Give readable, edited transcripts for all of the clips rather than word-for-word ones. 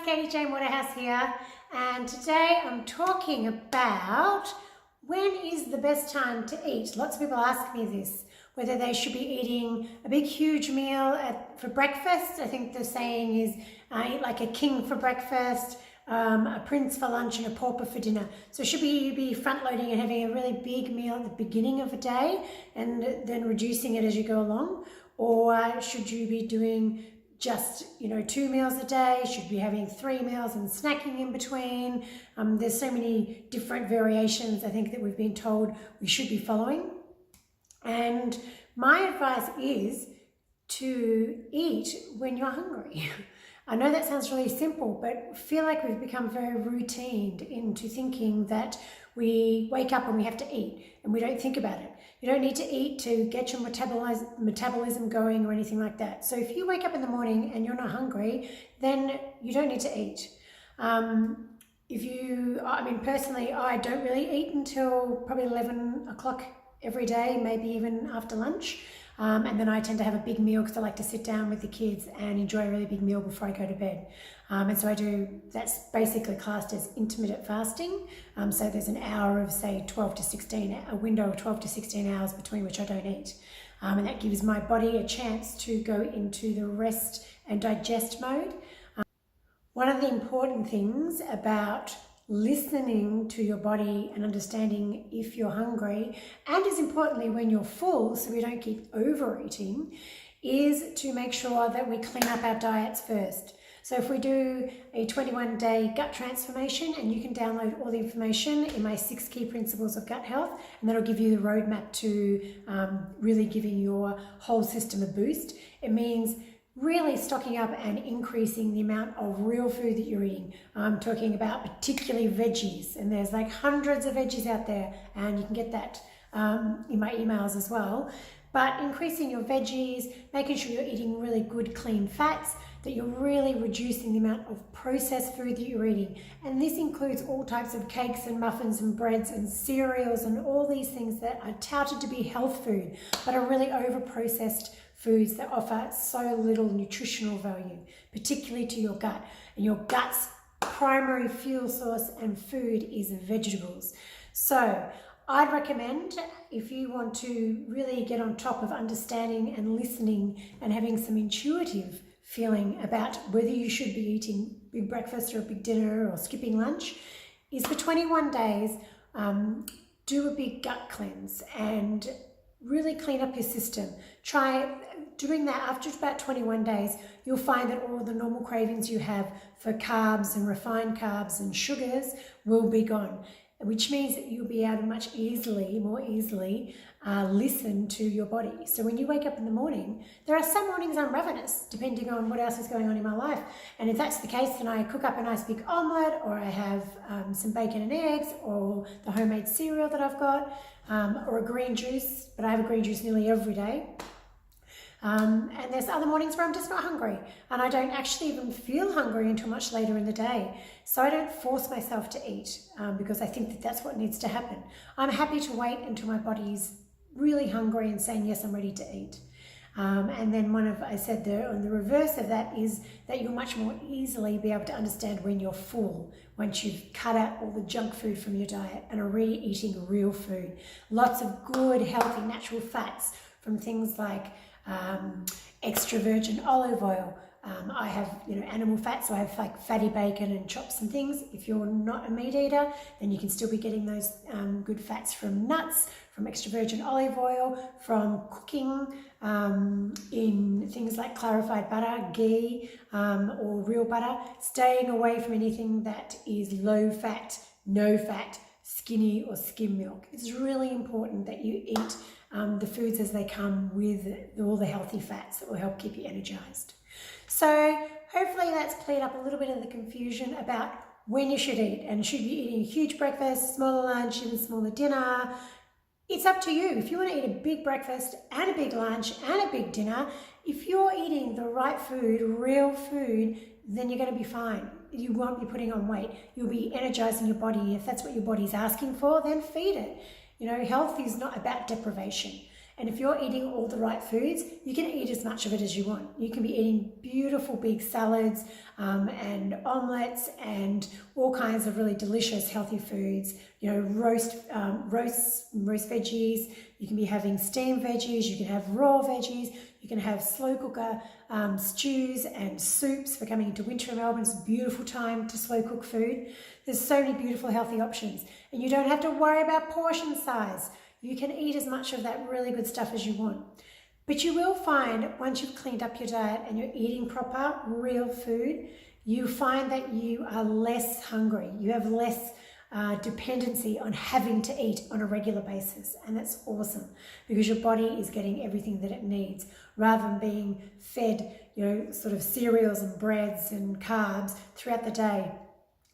it's Katie Jane Waterhouse here, and today I'm talking about when is the best time to eat. Lots of people ask me this, whether they should be eating a big huge meal for breakfast. I think the saying is eat like a king for breakfast, a prince for lunch and a pauper for dinner. So should we be front loading and having a really big meal at the beginning of a day and then reducing it as you go along? Or should you be doing just 2 meals a day? Should be having 3 meals and snacking in between? There's so many different variations I think that we've been told we should be following. And my advice is to eat when you're hungry. I know that sounds really simple, but I feel like we've become very routined into thinking that we wake up and we have to eat and we don't think about it. You don't need to eat to get your metabolism going or anything like that. So if you wake up in the morning and you're not hungry, then you don't need to eat. Personally, I don't really eat until probably 11 o'clock every day, maybe even after lunch. And then I tend to have a big meal because I like to sit down with the kids and enjoy a really big meal before I go to bed. And so that's basically classed as intermittent fasting. So there's an hour of say a window of 12 to 16 hours between which I don't eat. And that gives my body a chance to go into the rest and digest mode. One of the important things about listening to your body and understanding if you're hungry, and as importantly when you're full, so we don't keep overeating, is to make sure that we clean up our diets first. So if we do a 21-day gut transformation, and you can download all the information in my 6 key principles of gut health, and that'll give you the roadmap to really giving your whole system a boost. It means really stocking up and increasing the amount of real food that you're eating. I'm talking about particularly veggies, and there's like hundreds of veggies out there, and you can get that in my emails as well. But increasing your veggies, making sure you're eating really good clean fats, that you're really reducing the amount of processed food that you're eating. And this includes all types of cakes and muffins and breads and cereals and all these things that are touted to be health food, but are really over-processed foods that offer so little nutritional value, particularly to your gut. And your gut's primary fuel source and food is vegetables. So I'd recommend, if you want to really get on top of understanding and listening and having some intuitive feeling about whether you should be eating big breakfast or a big dinner or skipping lunch, is for 21 days, do a big gut cleanse and really clean up your system. Try doing that. After about 21 days, you'll find that all the normal cravings you have for carbs and refined carbs and sugars will be gone, which means that you'll be able to more easily listen to your body. So when you wake up in the morning, there are some mornings I'm ravenous, depending on what else is going on in my life. And if that's the case, then I cook up a nice big omelette, or I have some bacon and eggs, or the homemade cereal that I've got, or a green juice, but I have a green juice nearly every day. And there's other mornings where I'm just not hungry, and I don't actually even feel hungry until much later in the day. So I don't force myself to eat because I think that that's what needs to happen. I'm happy to wait until my body's really hungry and saying, yes, I'm ready to eat. And then I said on the reverse of that is that you'll much more easily be able to understand when you're full, once you've cut out all the junk food from your diet and are really eating real food. Lots of good, healthy, natural fats from things like extra virgin olive oil. I have animal fats, so I have like fatty bacon and chops and things. If you're not a meat eater, then you can still be getting those good fats from nuts, from extra virgin olive oil, from cooking in things like clarified butter, ghee, or real butter. Staying away from anything that is low fat, no fat, skinny or skim milk. It's really important that you eat the foods as they come with all the healthy fats that will help keep you energized. So hopefully that's cleared up a little bit of the confusion about when you should eat, and should you be eating a huge breakfast, smaller lunch, even smaller dinner. It's up to you. If you want to eat a big breakfast and a big lunch and a big dinner, if you're eating the right food, real food, then you're going to be fine. You won't be putting on weight. You'll be energizing your body. If that's what your body's asking for, then feed it. Health is not about deprivation. And if you're eating all the right foods, you can eat as much of it as you want. You can be eating beautiful big salads and omelets and all kinds of really delicious healthy foods. You know, roast veggies. You can be having steamed veggies. You can have raw veggies. You can have slow cooker stews and soups. We're coming into winter in Melbourne. It's a beautiful time to slow cook food. There's so many beautiful healthy options, and you don't have to worry about portion size. You can eat as much of that really good stuff as you want. But you will find, once you've cleaned up your diet and you're eating proper, real food, you find that you are less hungry. You have less dependency on having to eat on a regular basis. And that's awesome, because your body is getting everything that it needs, rather than being fed, you know, sort of cereals and breads and carbs throughout the day,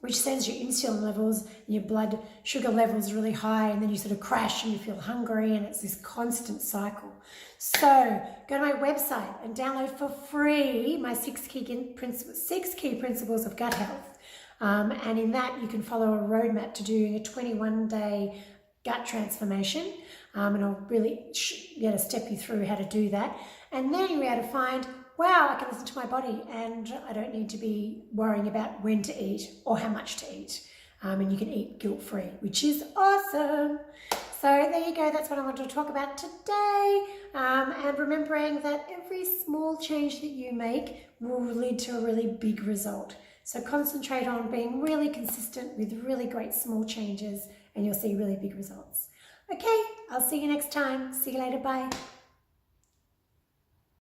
which sends your insulin levels and your blood sugar levels really high, and then you sort of crash and you feel hungry, and it's this constant cycle. So go to my website and download for free my 6 key principles of gut health. And in that you can follow a roadmap to doing a 21-day gut transformation. And I'll really step you through how to do that. And then you'll be able to find, wow, I can listen to my body and I don't need to be worrying about when to eat or how much to eat. And you can eat guilt-free, which is awesome. So there you go. That's what I wanted to talk about today. And remembering that every small change that you make will lead to a really big result. So concentrate on being really consistent with really great small changes, and you'll see really big results. Okay, I'll see you next time. See you later. Bye.